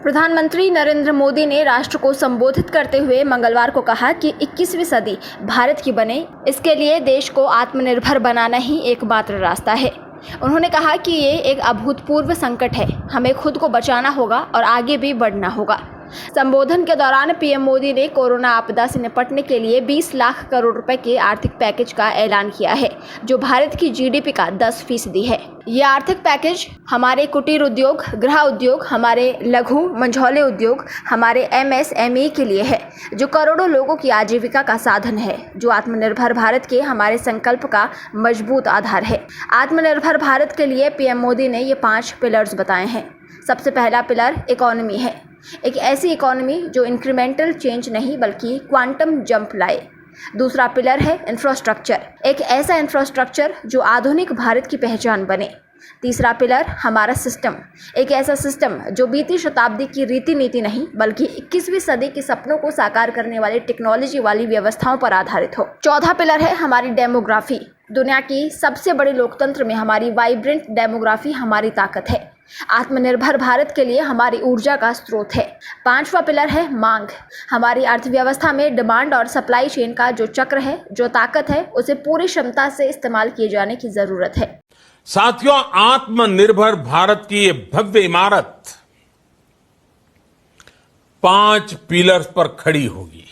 प्रधानमंत्री नरेंद्र मोदी ने राष्ट्र को संबोधित करते हुए मंगलवार को कहा कि 21वीं सदी भारत की बने, इसके लिए देश को आत्मनिर्भर बनाना ही एकमात्र रास्ता है। उन्होंने कहा कि ये एक अभूतपूर्व संकट है, हमें खुद को बचाना होगा और आगे भी बढ़ना होगा। संबोधन के दौरान पीएम मोदी ने कोरोना आपदा से निपटने के लिए 20 लाख करोड़ रुपए के आर्थिक पैकेज का ऐलान किया है, जो भारत की जीडीपी का 10% है। यह आर्थिक पैकेज हमारे कुटीर उद्योग, गृह उद्योग, हमारे लघु मंझौले उद्योग, हमारे एमएसएमई के लिए है, जो करोड़ों लोगों की आजीविका का साधन है, जो आत्मनिर्भर भारत के हमारे संकल्प का मजबूत आधार है। आत्मनिर्भर भारत के लिए पीएम मोदी ने ये 5 पिलर्स बताए हैं। सबसे पहला पिलर इकोनॉमी है, एक ऐसी इकोनॉमी जो इंक्रीमेंटल चेंज नहीं बल्कि क्वांटम जंप लाए। दूसरा पिलर है इंफ्रास्ट्रक्चर, एक ऐसा इंफ्रास्ट्रक्चर जो आधुनिक भारत की पहचान बने। तीसरा पिलर हमारा सिस्टम, एक ऐसा सिस्टम जो बीती शताब्दी की रीति नीति नहीं बल्कि 21वीं सदी के सपनों को साकार करने वाली टेक्नोलॉजी वाली व्यवस्थाओं पर आधारित हो। चौथा पिलर है हमारी डेमोग्राफी, दुनिया की सबसे बड़ी लोकतंत्र में हमारी वाइब्रेंट डेमोग्राफी हमारी ताकत है। आत्मनिर्भर भारत के लिए हमारी ऊर्जा का स्रोत है। पांचवा पिलर है मांग, हमारी अर्थव्यवस्था में डिमांड और सप्लाई चेन का जो चक्र है, जो ताकत है, उसे पूरी क्षमता से इस्तेमाल किए जाने की जरूरत है। साथियों, आत्मनिर्भर भारत की ये भव्य इमारत 5 पिलर्स पर खड़ी होगी।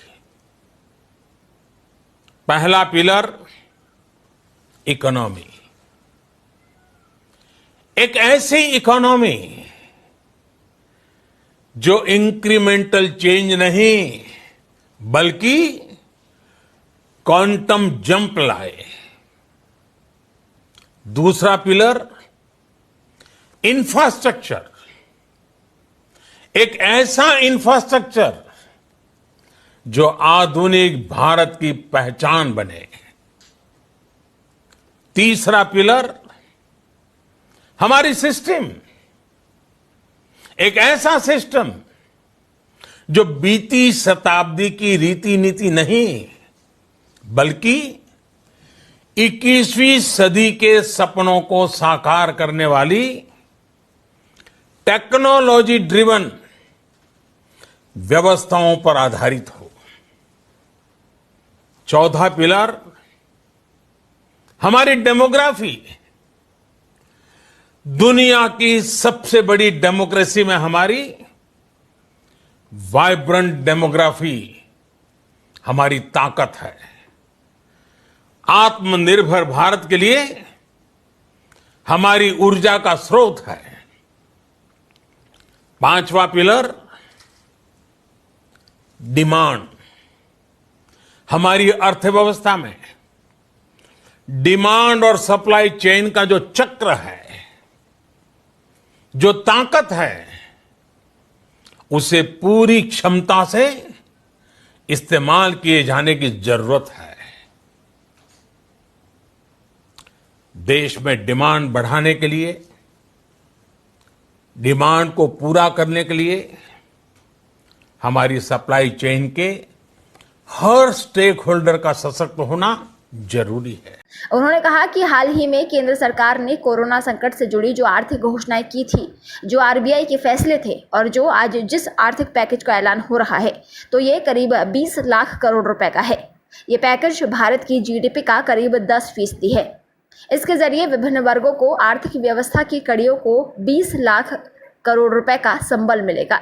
पहला पिलर इकोनॉमी, एक ऐसी इकोनॉमी जो इंक्रीमेंटल चेंज नहीं बल्कि क्वांटम जंप लाए। दूसरा पिलर इंफ्रास्ट्रक्चर, एक ऐसा इंफ्रास्ट्रक्चर जो आधुनिक भारत की पहचान बने। तीसरा पिलर हमारी सिस्टम, एक ऐसा सिस्टम जो बीती शताब्दी की रीति नीति नहीं बल्कि 21वीं सदी के सपनों को साकार करने वाली टेक्नोलॉजी ड्रिवन व्यवस्थाओं पर आधारित हो। चौथा पिलर हमारी डेमोग्राफी, दुनिया की सबसे बड़ी डेमोक्रेसी में हमारी वाइब्रेंट डेमोग्राफी हमारी ताकत है। आत्मनिर्भर भारत के लिए हमारी ऊर्जा का स्रोत है। पांचवा पिलर डिमांड, हमारी अर्थव्यवस्था में डिमांड और सप्लाई चेन का जो चक्र है, जो ताकत है, उसे पूरी क्षमता से इस्तेमाल किए जाने की जरूरत है। देश में डिमांड बढ़ाने के लिए, डिमांड को पूरा करने के लिए हमारी सप्लाई चेन के हर स्टेक होल्डर का सशक्त होना जरूरी है। उन्होंने कहा कि हाल ही में केंद्र सरकार ने कोरोना संकट से जुड़ी जो आर्थिक घोषणाएं की थी, जो आरबीआई के फैसले थे और जो आज जिस आर्थिक पैकेज का ऐलान हो रहा है, तो ये करीब 20 लाख करोड़ रुपए का है। ये पैकेज भारत की जीडीपी का करीब 10% है। इसके जरिए विभिन्न वर्गों को आर्थिक व्यवस्था की कड़ियों को 20 लाख करोड़ रुपए का संबल मिलेगा।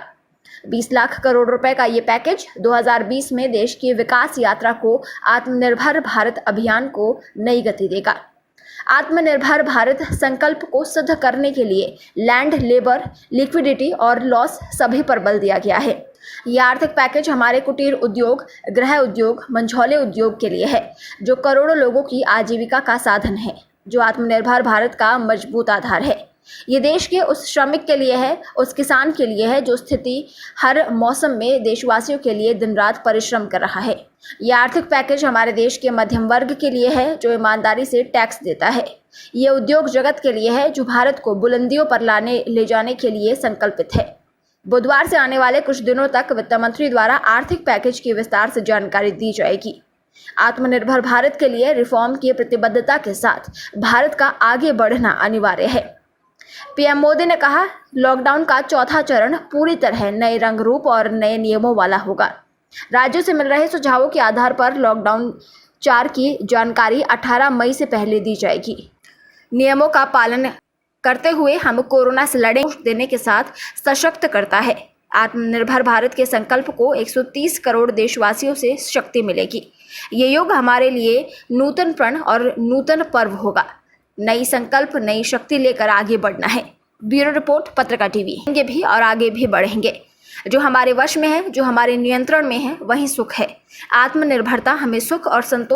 20 लाख करोड़ रुपए का ये पैकेज 2020 में देश की विकास यात्रा को, आत्मनिर्भर भारत अभियान को नई गति देगा। आत्मनिर्भर भारत संकल्प को सिद्ध करने के लिए लैंड, लेबर, लिक्विडिटी और लॉस सभी पर बल दिया गया है। यह आर्थिक पैकेज हमारे कुटीर उद्योग, गृह उद्योग, मंझौले उद्योग के लिए है, जो करोड़ों लोगों की आजीविका का साधन है, जो आत्मनिर्भर भारत का मजबूत आधार है। ये देश के उस श्रमिक के लिए है, उस किसान के लिए है जो स्थिति हर मौसम में देशवासियों के लिए दिन रात परिश्रम कर रहा है। ये आर्थिक पैकेज हमारे देश के मध्यम वर्ग के लिए है, जो ईमानदारी से टैक्स देता है। ये उद्योग जगत के लिए है, जो भारत को बुलंदियों पर ले जाने के लिए संकल्पित है। बुधवार से आने वाले कुछ दिनों तक वित्त मंत्री द्वारा आर्थिक पैकेज की विस्तार से जानकारी दी जाएगी। आत्मनिर्भर भारत के लिए रिफॉर्म की प्रतिबद्धता के साथ भारत का आगे बढ़ना अनिवार्य है। पीएम मोदी ने कहा, लॉकडाउन का चौथा चरण पूरी तरह नए रंग रूप और नए नियमों वाला होगा। राज्यों से मिल रहे सुझावों के आधार पर लॉकडाउन 4 की जानकारी 18 मई से पहले दी जाएगी। नियमों का पालन करते हुए हम कोरोना से लड़ेंगे देने के साथ सशक्त करता है। आत्मनिर्भर भारत के संकल्प को 130 करोड़ देशवासियों से शक्ति मिलेगी। ये युग हमारे लिए नूतन प्रण और नूतन पर्व होगा। नई संकल्प, नई शक्ति लेकर आगे बढ़ना है। ब्यूरो रिपोर्ट, पत्रकार टीवी। भी और आगे भी बढ़ेंगे। जो हमारे वश में है, जो हमारे नियंत्रण में है, वही सुख है। आत्मनिर्भरता हमें सुख और संतोष